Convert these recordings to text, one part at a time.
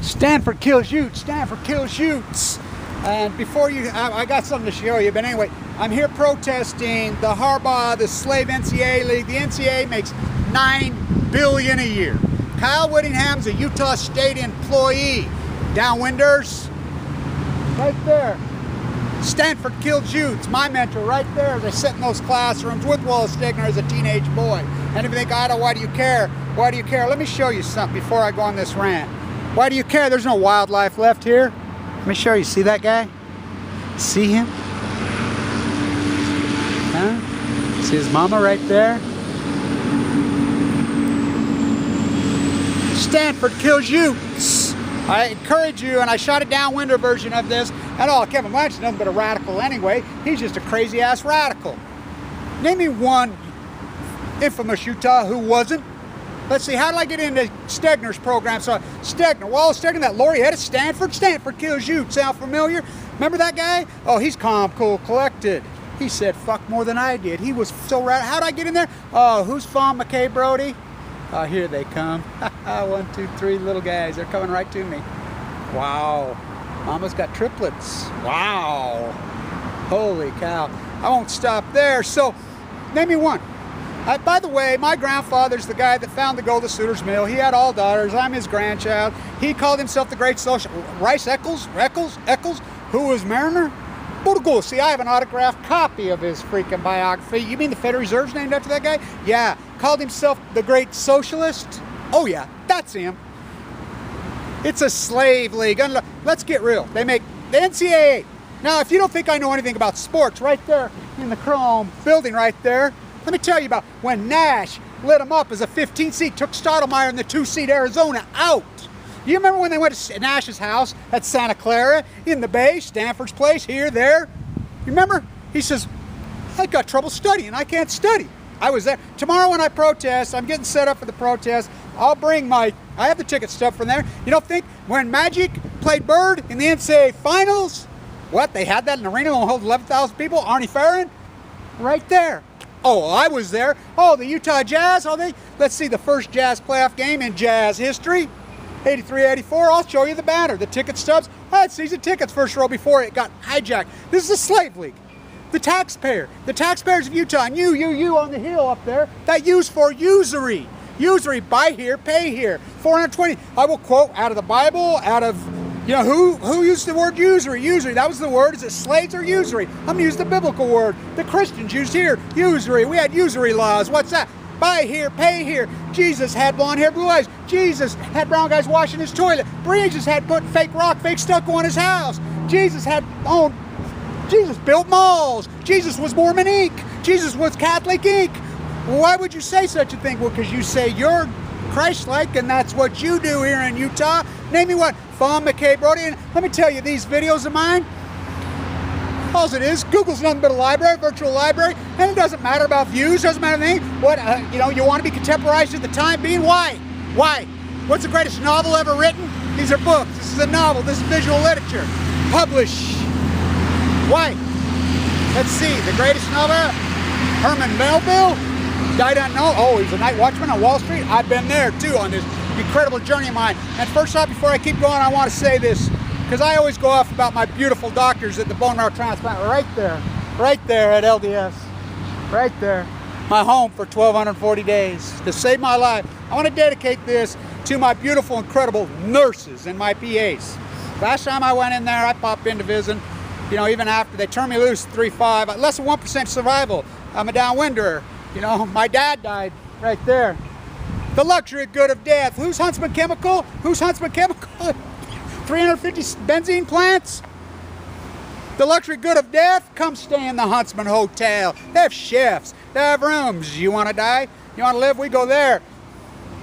Stanford kills Utes. Stanford kills Utes. And before you, I got something to show you. But anyway, I'm here protesting the Harbaugh, the slave NCAA league. The NCAA makes $9 billion a year. Kyle Whittingham's a Utah State employee. Downwinders, right there. Stanford killed Utes, my mentor, right there as I sit in those classrooms with Wallace Stegner as a teenage boy. And if you think, Ida, why do you care? Why do you care? Let me show you something before I go on this rant. Why do you care? There's no wildlife left here. Let me show you. See that guy? See him? Huh? See his mama right there? Stanford kills Utes. I encourage you, and I shot a downwinder version of this, and Kevin Blanch is nothing but a radical anyway. He's just a crazy-ass radical. Name me one infamous Utah who wasn't. Let's see, how did I get into Stegner's program? So, Stegner, Wallace Stegner, that laureate at Stanford. Stanford kills Utes. Sound familiar? Remember that guy? Oh, he's calm, cool, collected. He said fuck more than I did. He was so radical. How did I get in there? Oh, who's Fawn, McKay, Brody? Oh, here they come. 1, 2, 3 little guys. They're coming right to me. Wow. Mama's got triplets. Wow. Holy cow. I won't stop there. So, name me one. By the way, my grandfather's the guy that found the gold at Sutter's Mill. He had all daughters. I'm his grandchild. He called himself the great social... Rice Eccles? Who was Marriner? Go. See, I have an autographed copy of his freaking biography. You mean the Federal Reserve's named after that guy? Yeah. Called himself the great socialist? Oh yeah, that's him. It's a slave league. Let's get real. They make the NCAA. Now, if you don't think I know anything about sports, right there in the Chrome building right there, let me tell you about when Nash lit him up as a 15 seed, took Stottlemyre in the 2-seed Arizona out. You remember when they went to Nash's house at Santa Clara, in the Bay, Stanford's place, here, there? You remember? He says, I got trouble studying. I can't study. I was there. Tomorrow when I protest, I'm getting set up for the protest. I'll bring I have the ticket stuff from there. You don't think when Magic played Bird in the NCAA finals, what, they had that in an arena that hold 11,000 people? Arnie Farron? Right there. Oh, I was there. Oh, the Utah Jazz, let's see the first Jazz playoff game in Jazz history. 83-84, I'll show you the banner, the ticket stubs. I had season tickets first row before it got hijacked. This is a slave league. The taxpayers of Utah, and you on the hill up there, that use for usury. Usury, buy here, pay here. 420, I will quote out of the Bible, out of, who used the word usury? Usury, that was the word. Is it slaves or usury? I'm going to use the biblical word. The Christians used here, usury. We had usury laws. What's that? Buy here, pay here. Jesus had blonde hair, blue eyes. Jesus had brown guys washing his toilet. Jesus had put fake rock, fake stucco on his house. Jesus built malls. Jesus was Mormon Inc. Jesus was Catholic Inc. Why would you say such a thing? Well, because you say you're Christ-like, and that's what you do here in Utah. Name me what? Fawn, McKay, Brody. And let me tell you, these videos of mine, all it is, Google's nothing but a library, virtual library, and it doesn't matter about views, doesn't matter anything. What, you want to be contemporized at the time being? Why? Why? What's the greatest novel ever written? These are books. This is a novel. This is visual literature. Publish. Why? Let's see. The greatest novel, Herman Melville, died unknown. Oh, he was a night watchman on Wall Street. I've been there too on this incredible journey of mine. And first off, before I keep going, I want to say this, because I always go off about my beautiful doctors at the bone marrow transplant. Right there at LDS. Right there. My home for 1,240 days to save my life. I want to dedicate this to my beautiful, incredible nurses and my PAs. Last time I went in there, I popped in to visit. Even after they turned me loose, 3.5, less than 1% survival. I'm a downwinder. My dad died right there. The luxury good of death. Who's Huntsman Chemical? 350 benzene plants? The luxury good of death? Come stay in the Huntsman Hotel. They have chefs. They have rooms. You want to die? You want to live? We go there.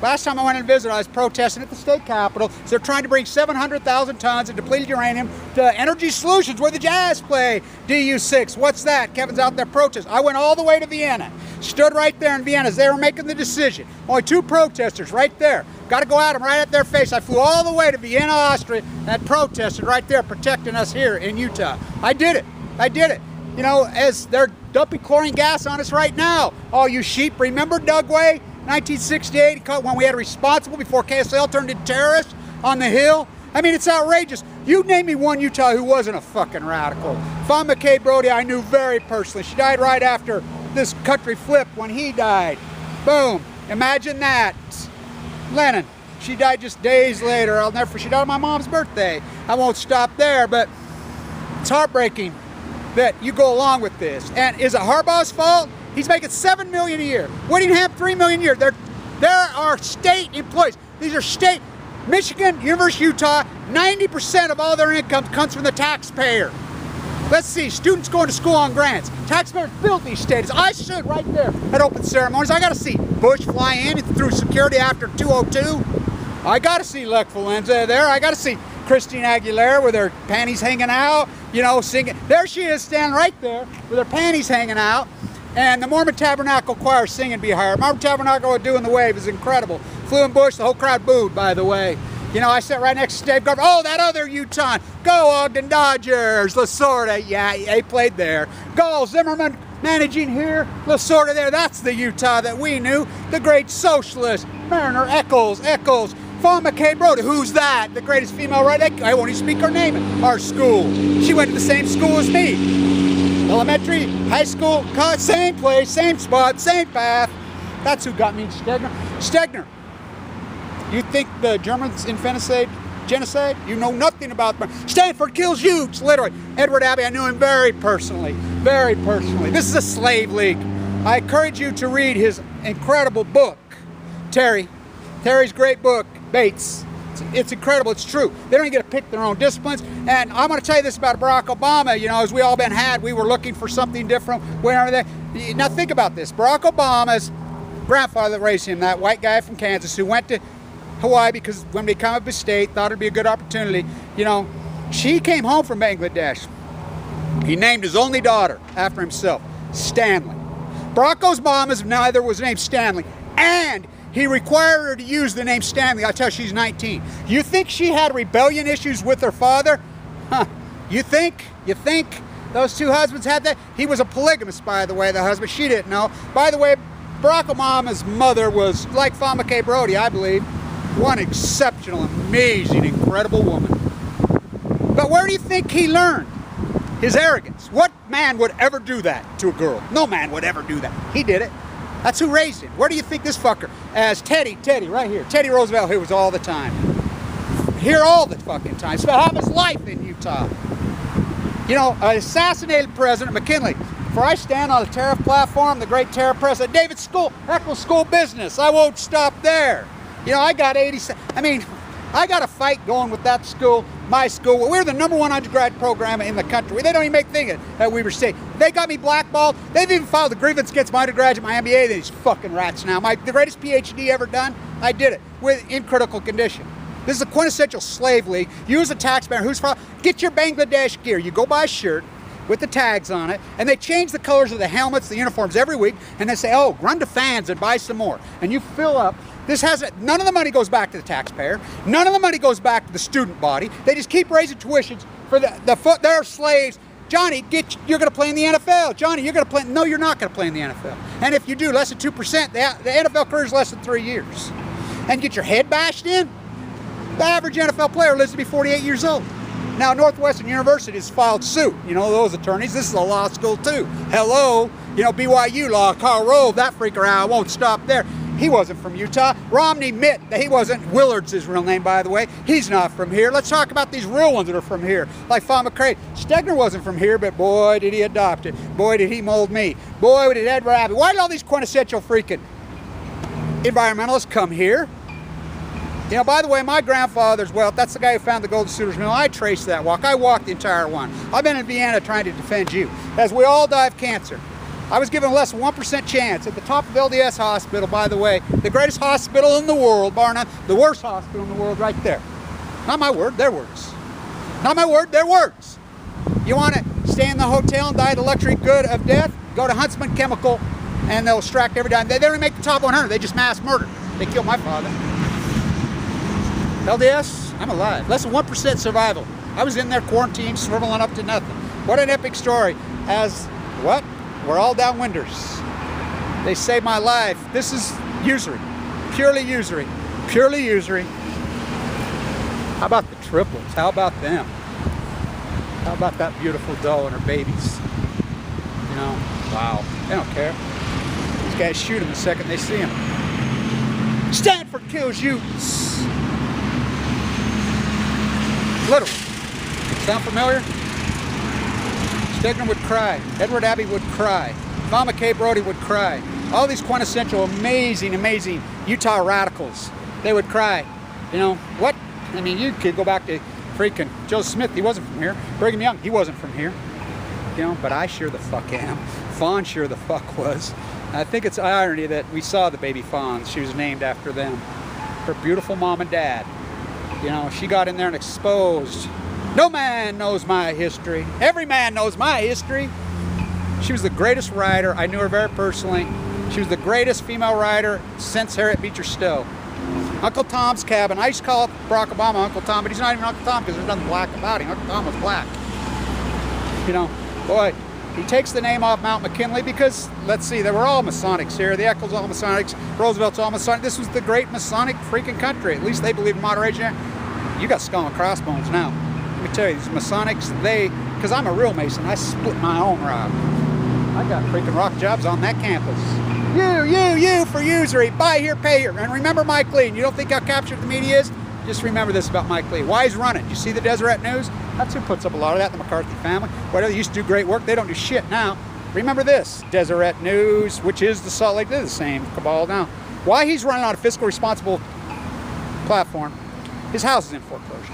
Last time I went and visited, I was protesting at the state capitol. So they're trying to bring 700,000 tons of depleted uranium to Energy Solutions, where the Jazz play. DU6, what's that? Kevin's out there protesting. I went all the way to Vienna. Stood right there in Vienna as they were making the decision. Only 2 protesters right there. Got to go at them right at their face. I flew all the way to Vienna, Austria, and protested right there, protecting us here in Utah. I did it. As they're dumping chlorine gas on us right now. All you sheep, remember Dugway? 1968, when we had a responsible before KSL turned into terrorists on the Hill. I mean, it's outrageous. You name me one Utah who wasn't a fucking radical. Fawn McKay Brody I knew very personally. She died right after this country flipped when he died. Boom. Imagine that. Lennon. She died just days later. I'll never forget. She died on my mom's birthday. I won't stop there, but it's heartbreaking that you go along with this. And is it Harbaugh's fault? He's making $7 million a year. Whittingham, $3 million a year. There are state employees. These are state. Michigan, University of Utah, 90% of all their income comes from the taxpayer. Let's see, students going to school on grants. Taxpayers built these stadiums. I stood right there at open ceremonies. I got to see Bush fly in through security after 202. I got to see Lech Walesa there. I got to see Christine Aguilera with her panties hanging out, you know, singing. There she is standing right there with her panties hanging out. And the Mormon Tabernacle Choir singing Be Higher. Mormon Tabernacle doing the wave is incredible. Flew in Bush, the whole crowd booed, by the way. You know, I sat right next to Dave Garber. Oh, that other Utah. Go Ogden Dodgers. Lasorda, yeah, he played there. Go Zimmerman managing here. Lasorda there. That's the Utah that we knew. The great socialist. Marriner, Eccles. Fawn McKay Brody. Who's that? The greatest female right? I won't even speak her name at our school. She went to the same school as me. Elementary, high school, college, same place, same spot, same path. That's who got me to Stegner. Stegner. You think the Germans infanticide, genocide? You know nothing about them. Stanford kills Utes, literally. Edward Abbey, I knew him very personally. Very personally. This is a slave league. I encourage you to read his incredible book, Terry's great book, Bates. It's incredible. It's true. They don't even get to pick their own disciplines. And I'm going to tell you this about Barack Obama. You know, as we all we were looking for something different. Now think about this. Barack Obama's grandfather raised him, that white guy from Kansas who went to Hawaii because when they come up his state, thought it'd be a good opportunity. You know, she came home from Bangladesh. He named his only daughter after himself, Stanley. Barack Obama's neither was named Stanley, and he required her to use the name Stanley until she's 19. You think she had rebellion issues with her father? Huh. You think those two husbands had that? He was a polygamist, by the way, the husband. She didn't know. By the way, Barack Obama's mother was like Fawn McKay Brody, I believe. One exceptional, amazing, incredible woman. But where do you think he learned his arrogance? What man would ever do that to a girl? No man would ever do that. He did it. That's who raised him. Where do you think this fucker, as Teddy, right here, Teddy Roosevelt, here was all the time. Here all the fucking time. Spent half his life in Utah. You know, assassinated President McKinley. For I stand on a tariff platform, the great tariff president, David Eccles School of Business. I won't stop there. You know, I got I got a fight going with that school, my school. We're the #1 undergrad program in the country. They don't even make thinking at Weber State. They got me blackballed. They've even filed a grievance against my undergraduate, my MBA. These fucking rats now. The greatest PhD ever done, I did it in critical condition. This is a quintessential slave league. You as a taxpayer, get your Bangladesh gear. You go buy a shirt with the tags on it, and they change the colors of the helmets, the uniforms every week, and they say, oh, run to Fans and buy some more. And you fill up. None of the money goes back to the taxpayer. None of the money goes back to the student body. They just keep raising tuitions for their slaves. Johnny, you're going to play in the NFL. Johnny, you're going to play. No, you're not going to play in the NFL. And if you do, less than 2%, the NFL career is less than 3 years. And get your head bashed in, the average NFL player lives to be 48 years old. Now, Northwestern University has filed suit. You know, those attorneys. This is a law school, too. Hello. You know, BYU law, Carl Rove, that freaker out. I won't stop there. He wasn't from Utah. Romney Mitt, he wasn't. Willard's his real name, by the way. He's not from here. Let's talk about these real ones that are from here, like Fawn McKay. Stegner wasn't from here, but boy, did he adopt it. Boy, did he mold me. Boy, did Edward Abbey. Why did all these quintessential freaking environmentalists come here? You know, by the way, my grandfather's wealth, that's the guy who found the Golden Suitors Mill. I traced that walk. I walked the entire one. I've been in Vienna trying to defend you, as we all die of cancer. I was given less than 1% chance at the top of LDS Hospital, by the way, the greatest hospital in the world, bar none, the worst hospital in the world right there. Not my word, their words. Not my word, their words. You want to stay in the hotel and die the luxury good of death? Go to Huntsman Chemical and they'll extract every dime. They don't even make the top 100, they just mass murder. They killed my father. LDS, I'm alive. Less than 1% survival. I was in there quarantined, swiveling up to nothing. What an epic story. What? We're all downwinders. They saved my life. This is usury. Purely usury. Purely usury. How about the triplets? How about them? How about that beautiful doe and her babies? You know, wow. They don't care. These guys shoot them the second they see them. Stanford kills Utes. Literally. Sound familiar? Stegner would cry. Edward Abbey would cry. Mama K. Brody would cry. All these quintessential, amazing, amazing Utah radicals, they would cry. You know, what? I mean, you could go back to freaking Joe Smith. He wasn't from here. Brigham Young, he wasn't from here. You know, but I sure the fuck am. Fawn sure the fuck was. I think it's irony that we saw the baby fawns. She was named after them. Her beautiful mom and dad. You know, she got in there and exposed. No man knows my history. Every man knows my history. She was the greatest rider. I knew her very personally. She was the greatest female rider since Harriet Beecher Stowe. Uncle Tom's Cabin. I used to call up Barack Obama Uncle Tom, but he's not even Uncle Tom because there's nothing black about him. Uncle Tom was black. You know, boy, he takes the name off Mount McKinley because, let's see, they were all Masonics here. The Eccles all Masonics. Roosevelt's all Masonic. This was the great Masonic freaking country. At least they believed in moderation. You got skull and crossbones now. Let me tell you, these Masonics, because I'm a real Mason, I split my own rock. I got freaking rock jobs on that campus. You for usury. Buy here, pay here. And remember Mike Lee. And you don't think how captured the media is? Just remember this about Mike Lee. Why he's running. You see the Deseret News? That's who puts up a lot of that, the McCarthy family. Whatever, they used to do great work. They don't do shit now. Remember this. Deseret News, which is the Salt Lake, they're the same cabal now. Why he's running on a fiscal responsible platform, his house is in foreclosure.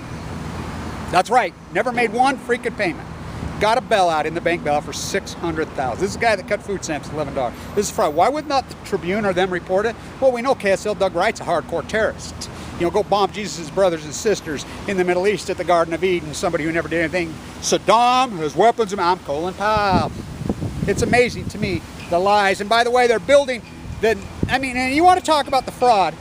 That's right. Never made one freaking payment. Got a bailout in the bank bailout for $600,000. This is a guy that cut food stamps $11. This is fraud. Why would not the Tribune or them report it? Well, we know KSL Doug Wright's a hardcore terrorist. You know, go bomb Jesus' brothers and sisters in the Middle East at the Garden of Eden. Somebody who never did anything. Saddam, his weapons, I'm Colin Powell. It's amazing to me, the lies. And by the way, they're building the, I mean, and you want to talk about the fraud.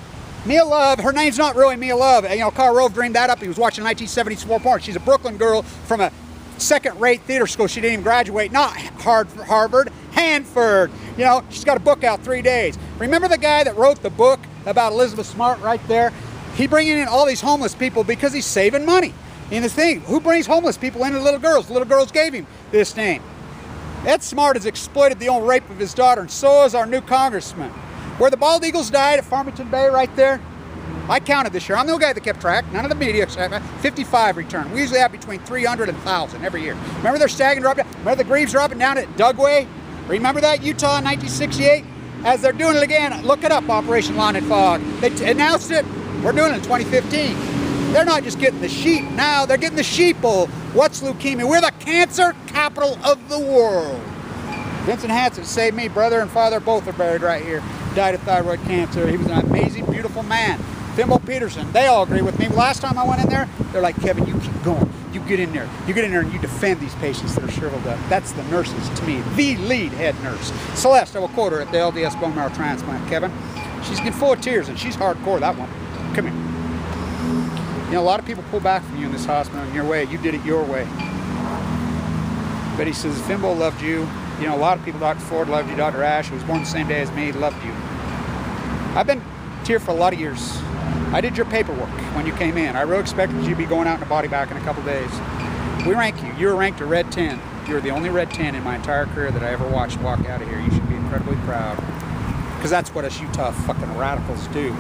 Mia Love, her name's not really Mia Love. You know, Carl Rove dreamed that up. He was watching 1974 porn. She's a Brooklyn girl from a second-rate theater school. She didn't even graduate. Not Harvard, Hanford. You know, she's got a book out 3 days. Remember the guy that wrote the book about Elizabeth Smart right there? He bringing in all these homeless people because he's saving money. And the thing, who brings homeless people into little girls? Little girls gave him this name. Ed Smart has exploited the old rape of his daughter, and so has our new congressman. Where the bald eagles died at Farmington Bay right there, I counted this year. I'm the guy that kept track. None of the media. 55 returned. We usually have between 300 and 1,000 every year. Remember their Stagner up? Remember the Greaves dropping down at Dugway? Remember that, Utah in 1968? As they're doing it again, look it up, Operation Lawn and Fog. They announced it. We're doing it in 2015. They're not just getting the sheep now. They're getting the sheeple. What's leukemia? We're the cancer capital of the world. Vincent Hansen saved me. Brother and father both are buried right here. Died of thyroid cancer. He was an amazing, beautiful man. Fimbo Peterson, they all agree with me. Last time I went in there, they're like, Kevin, you keep going. You get in there. You get in there and you defend these patients that are shriveled up. That's the nurses, to me, the lead head nurse. Celeste, I will quote her at the LDS bone marrow transplant, Kevin. She's getting full of tears and she's hardcore, that one. Come here. You know, a lot of people pull back from you in this hospital in your way. You did it your way. But he says, Fimbo loved you. You know, a lot of people, Dr. Ford loved you. Dr. Ash, who was born the same day as me, loved you. I've been here for a lot of years. I did your paperwork when you came in. I really expected you to be going out in a body bag in a couple days. We rank you. You were ranked a red 10. You were the only red 10 in my entire career that I ever watched walk out of here. You should be incredibly proud. Because that's what us Utah fucking radicals do.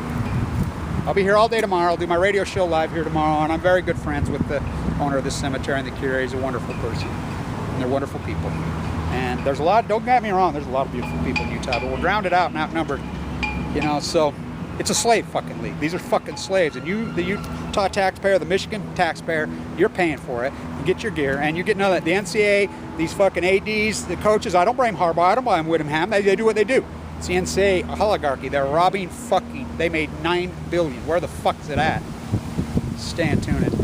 I'll be here all day tomorrow. I'll do my radio show live here tomorrow. And I'm very good friends with the owner of this cemetery and the curator. He's a wonderful person. And they're wonderful people. And there's a lot, don't get me wrong, there's a lot of beautiful people in Utah. But we're rounded out and outnumbered. You know, so it's a slave fucking league. These are fucking slaves. And you, the Utah taxpayer, the Michigan taxpayer, you're paying for it. You get your gear. And you're getting all that. The NCAA, these fucking ADs, the coaches, I don't blame Harbaugh. I don't blame Whittingham. They do what they do. It's the NCAA oligarchy. They're robbing fucking, they made $9 billion. Where the fuck's it at? Stay tuned.